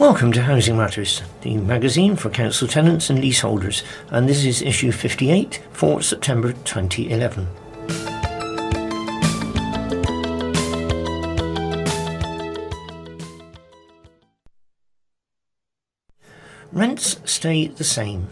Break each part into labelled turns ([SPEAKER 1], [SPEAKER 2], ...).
[SPEAKER 1] Welcome to Housing Matters, the magazine for council tenants and leaseholders, and this is issue 58 for September 2011. Rents stay the same.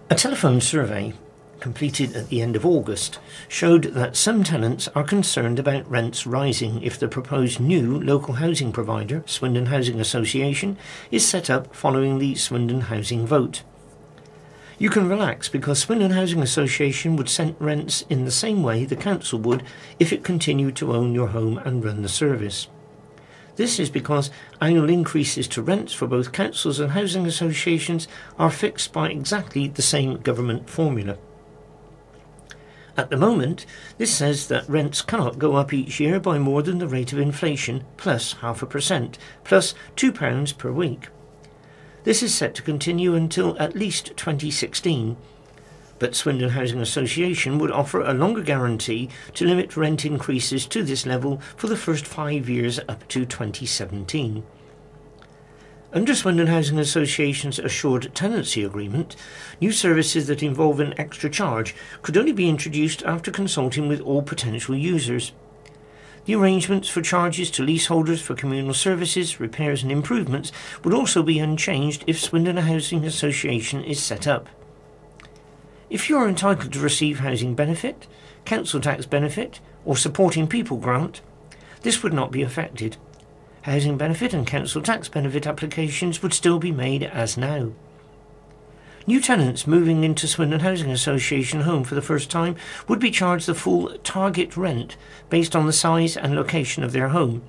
[SPEAKER 1] A telephone survey completed at the end of August showed that some tenants are concerned about rents rising if the proposed new local housing provider, Swindon Housing Association, is set up following the Swindon Housing Vote. You can relax because Swindon Housing Association would set rents in the same way the council would if it continued to own your home and run the service. This is because annual increases to rents for both councils and housing associations are fixed by exactly the same government formula. At the moment, this says that rents cannot go up each year by more than the rate of inflation plus 0.5%, plus £2 per week. This is set to continue until at least 2016, but Swindon Housing Association would offer a longer guarantee to limit rent increases to this level for the first 5 years up to 2017. Under Swindon Housing Association's Assured Tenancy Agreement, new services that involve an extra charge could only be introduced after consulting with all potential users. The arrangements for charges to leaseholders for communal services, repairs and improvements would also be unchanged if Swindon Housing Association is set up. If you are entitled to receive housing benefit, council tax benefit or supporting people grant, this would not be affected. Housing benefit and council tax benefit applications would still be made as now. New tenants moving into Swindon Housing Association home for the first time would be charged the full target rent based on the size and location of their home.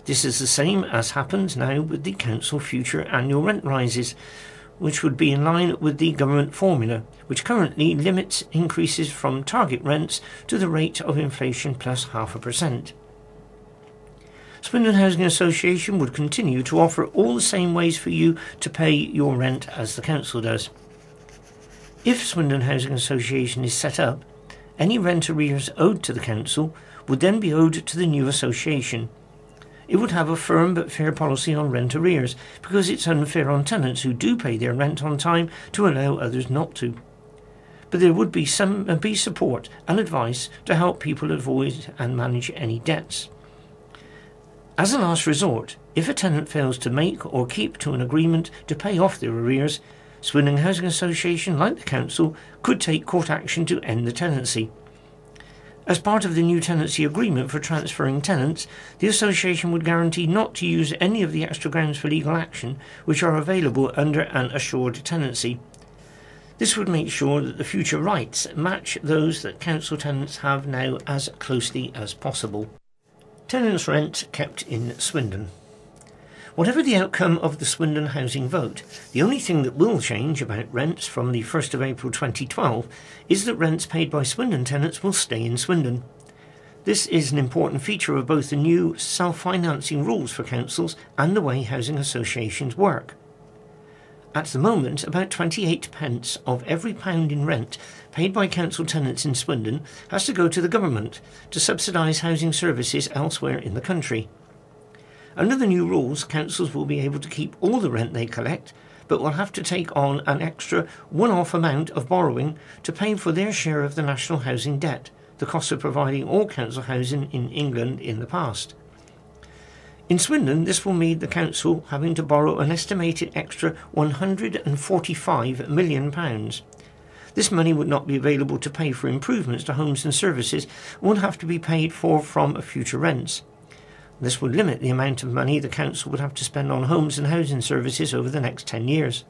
[SPEAKER 1] This is the same as happens now with the council future annual rent rises, which would be in line with the government formula, which currently limits increases from target rents to the rate of inflation plus 0.5%. Swindon Housing Association would continue to offer all the same ways for you to pay your rent as the council does. If Swindon Housing Association is set up, any rent arrears owed to the council would then be owed to the new association. It would have a firm but fair policy on rent arrears because it's unfair on tenants who do pay their rent on time to allow others not to. But there would be support and advice to help people avoid and manage any debts. As a last resort, if a tenant fails to make or keep to an agreement to pay off their arrears, Swindon Housing Association, like the council, could take court action to end the tenancy. As part of the new tenancy agreement for transferring tenants, the association would guarantee not to use any of the extra grounds for legal action which are available under an assured tenancy. This would make sure that the future rights match those that council tenants have now as closely as possible. Tenants' rent kept in Swindon. Whatever the outcome of the Swindon Housing Vote, the only thing that will change about rents from the 1st of April 2012 is that rents paid by Swindon tenants will stay in Swindon. This is an important feature of both the new self-financing rules for councils and the way housing associations work. At the moment, about 28 pence of every pound in rent paid by council tenants in Swindon has to go to the government to subsidise housing services elsewhere in the country. Under the new rules, councils will be able to keep all the rent they collect, but will have to take on an extra one-off amount of borrowing to pay for their share of the national housing debt, the cost of providing all council housing in England in the past. In Swindon, this will mean the council having to borrow an estimated extra £145 million. This money would not be available to pay for improvements to homes and services and would have to be paid for from future rents. This would limit the amount of money the council would have to spend on homes and housing services over the next 10 years.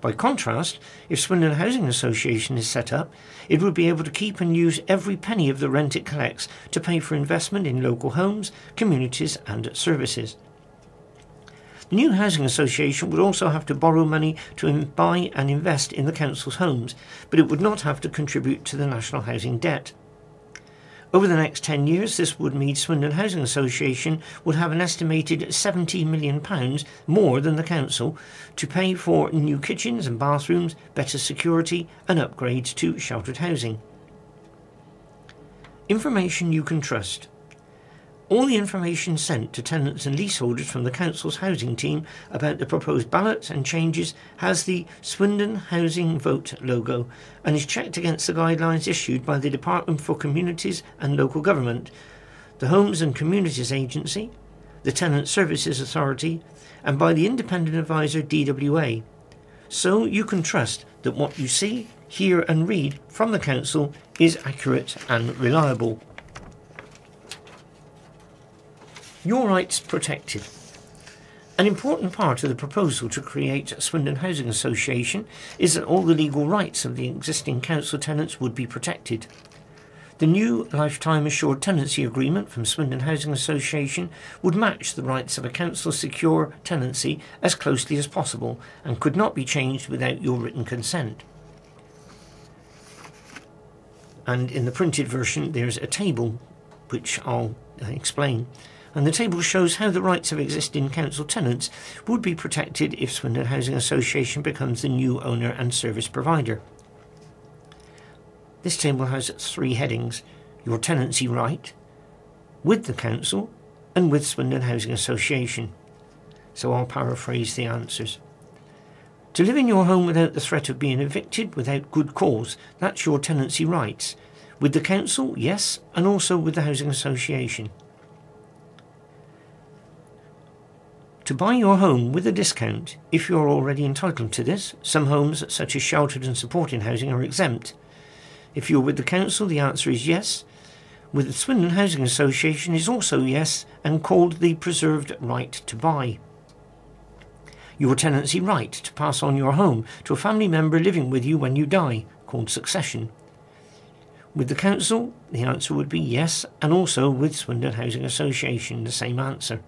[SPEAKER 1] By contrast, if Swindon Housing Association is set up, it would be able to keep and use every penny of the rent it collects to pay for investment in local homes, communities and services. The new housing association would also have to borrow money to buy and invest in the council's homes, but it would not have to contribute to the national housing debt. Over the next 10 years, this would mean Swindon Housing Association would have an estimated £70 million more than the council to pay for new kitchens and bathrooms, better security and upgrades to sheltered housing. Information you can trust. All the information sent to tenants and leaseholders from the council's housing team about the proposed ballots and changes has the Swindon Housing Vote logo and is checked against the guidelines issued by the Department for Communities and Local Government, the Homes and Communities Agency, the Tenant Services Authority, and by the independent advisor DWA. So you can trust that what you see, hear and read from the council is accurate and reliable. Your rights protected. An important part of the proposal to create Swindon Housing Association is that all the legal rights of the existing council tenants would be protected. The new lifetime assured tenancy agreement from Swindon Housing Association would match the rights of a council secure tenancy as closely as possible and could not be changed without your written consent. And in the printed version there's a table which I'll explain. And the table shows how the rights of existing council tenants would be protected if Swindon Housing Association becomes the new owner and service provider. This table has 3 headings: your tenancy right, with the council, and with Swindon Housing Association. So I'll paraphrase the answers. To live in your home without the threat of being evicted without good cause, that's your tenancy rights. With the council, yes, and also with the housing association. To buy your home with a discount, if you're already entitled to this, some homes, such as sheltered and supporting housing, are exempt. If you're with the council, the answer is yes. With the Swindon Housing Association is also yes, and called the preserved right to buy. Your tenancy right to pass on your home to a family member living with you when you die, called succession. With the council, the answer would be yes, and also with Swindon Housing Association, the same answer.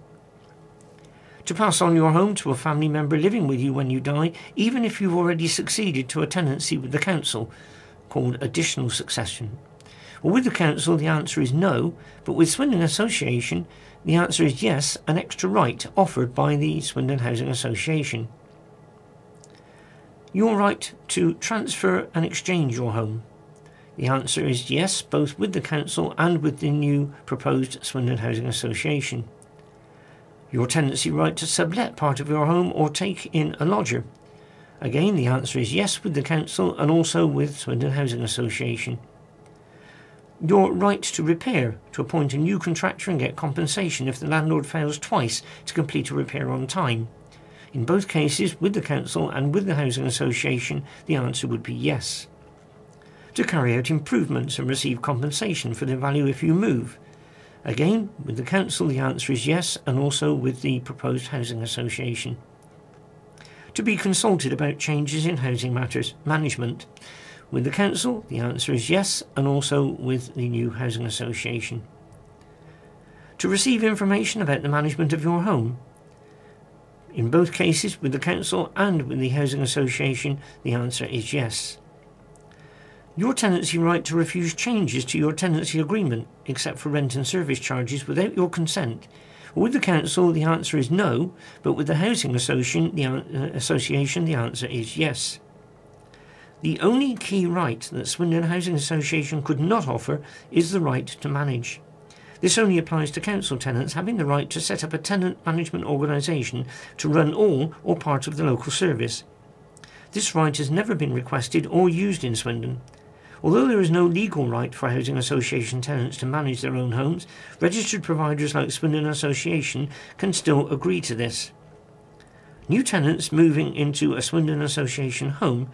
[SPEAKER 1] To pass on your home to a family member living with you when you die, even if you've already succeeded to a tenancy with the council, called additional succession. Well, with the council, the answer is no, but with Swindon Association, the answer is yes, an extra right offered by the Swindon Housing Association. Your right to transfer and exchange your home. The answer is yes, both with the council and with the new proposed Swindon Housing Association. Your tenancy right to sublet part of your home or take in a lodger. Again, the answer is yes with the council and also with Swindon Housing Association. Your right to repair, to appoint a new contractor and get compensation if the landlord fails twice to complete a repair on time. In both cases, with the council and with the housing association, the answer would be yes. To carry out improvements and receive compensation for their value if you move. Again, with the council, the answer is yes, and also with the proposed housing association. To be consulted about changes in housing matters management. With the council, the answer is yes, and also with the new housing association. To receive information about the management of your home. In both cases, with the council and with the housing association, the answer is yes. Your tenancy right to refuse changes to your tenancy agreement, except for rent and service charges, without your consent. With the council, the answer is no, but with the housing association, the answer is yes. The only key right that Swindon Housing Association could not offer is the right to manage. This only applies to council tenants having the right to set up a tenant management organisation to run all or part of the local service. This right has never been requested or used in Swindon. Although there is no legal right for housing association tenants to manage their own homes, registered providers like Swindon Association can still agree to this. New tenants moving into a Swindon Association home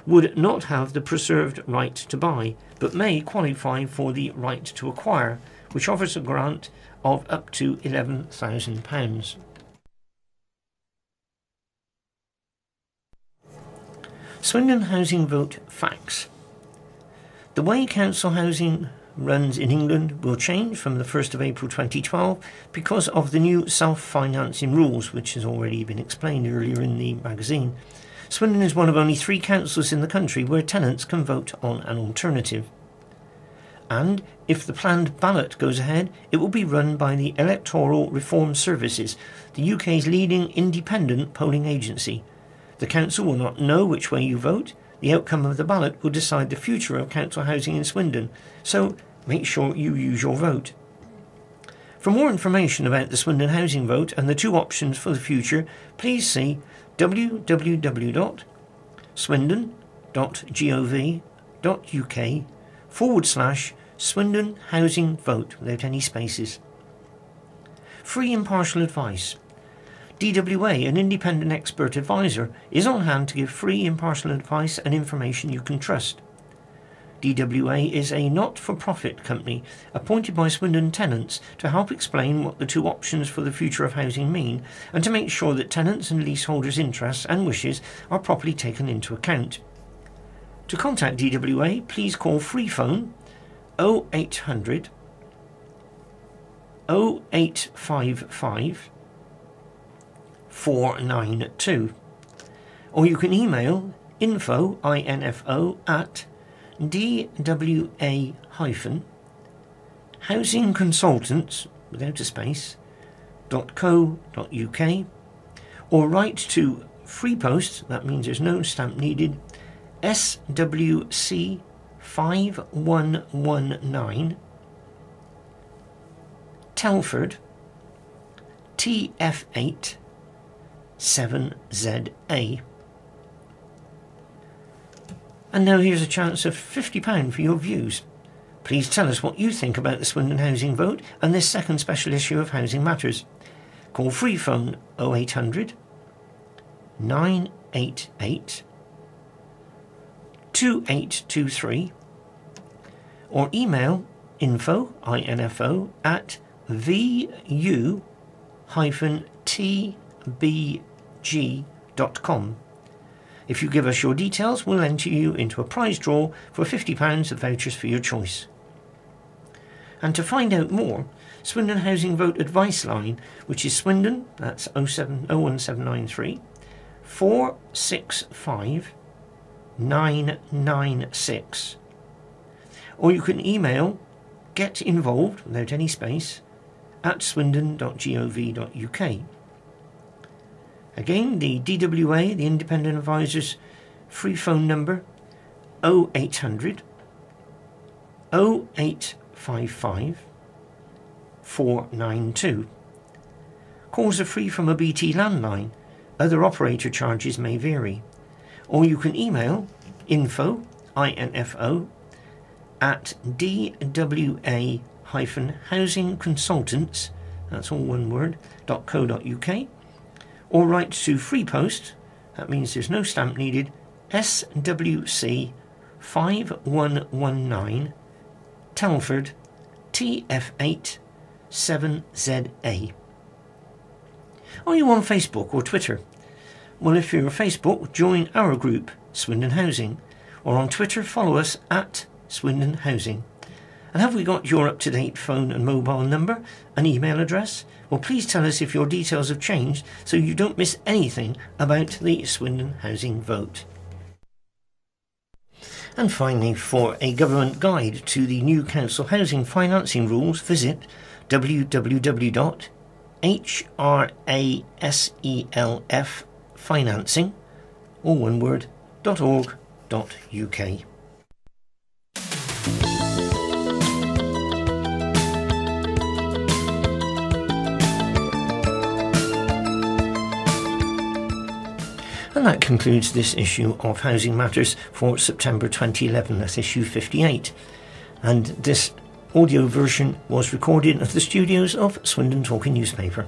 [SPEAKER 1] would not have the preserved right to buy, but may qualify for the right to acquire, which offers a grant of up to £11,000. Swindon Housing Vote facts. The way council housing runs in England will change from the 1st of April 2012 because of the new self-financing rules, which has already been explained earlier in the magazine. Swindon is one of only 3 councils in the country where tenants can vote on an alternative. And if the planned ballot goes ahead, it will be run by the Electoral Reform Services, the UK's leading independent polling agency. The council will not know which way you vote. The outcome of the ballot will decide the future of council housing in Swindon, so make sure you use your vote. For more information about the Swindon Housing Vote and the two options for the future, please see www.swindon.gov.uk/Swindon Housing Vote without any spaces. Free impartial advice. DWA, an independent expert advisor, is on hand to give free impartial advice and information you can trust. DWA is a not-for-profit company appointed by Swindon tenants to help explain what the two options for the future of housing mean and to make sure that tenants and leaseholders' interests and wishes are properly taken into account. To contact DWA, please call free phone 0800 0855 492, or you can email info at dwa-housing consultants without a space .co.uk, or write to Free Post, that means there's no stamp needed, SWC 5119 Telford TF8 7ZA. And now here's a chance of £50 for your views. Please tell us what you think about the Swindon Housing Vote and this second special issue of Housing Matters. Call free phone 0800 988 2823 or email info at vu-tbg.com. If you give us your details, we'll enter you into a prize draw for £50 of vouchers for your choice. And to find out more, Swindon Housing Vote advice line, which is Swindon, that's 01793 465 996. Or you can email get involved without any space at swindon.gov.uk. Again, the DWA, the Independent Advisors, free phone number 0800 0855 492. Calls are free from a BT landline. Other operator charges may vary. Or you can email info at dwa-housing consultants, that's all one word, .co.uk, or write to Free Post, that means there's no stamp needed, SWC 5119 Telford TF8 7ZA. Are you on Facebook or Twitter? Well, if you're on Facebook, join our group, Swindon Housing, or on Twitter, follow us at Swindon Housing. And have we got your up-to-date phone and mobile number and email address? Well, please tell us if your details have changed so you don't miss anything about the Swindon Housing Vote. And finally, for a government guide to the new council housing financing rules, visit www.hraselffinancing, all one word, .org.uk. And that concludes this issue of Housing Matters for September 2011. That's issue 58. And this audio version was recorded at the studios of Swindon Talking Newspaper.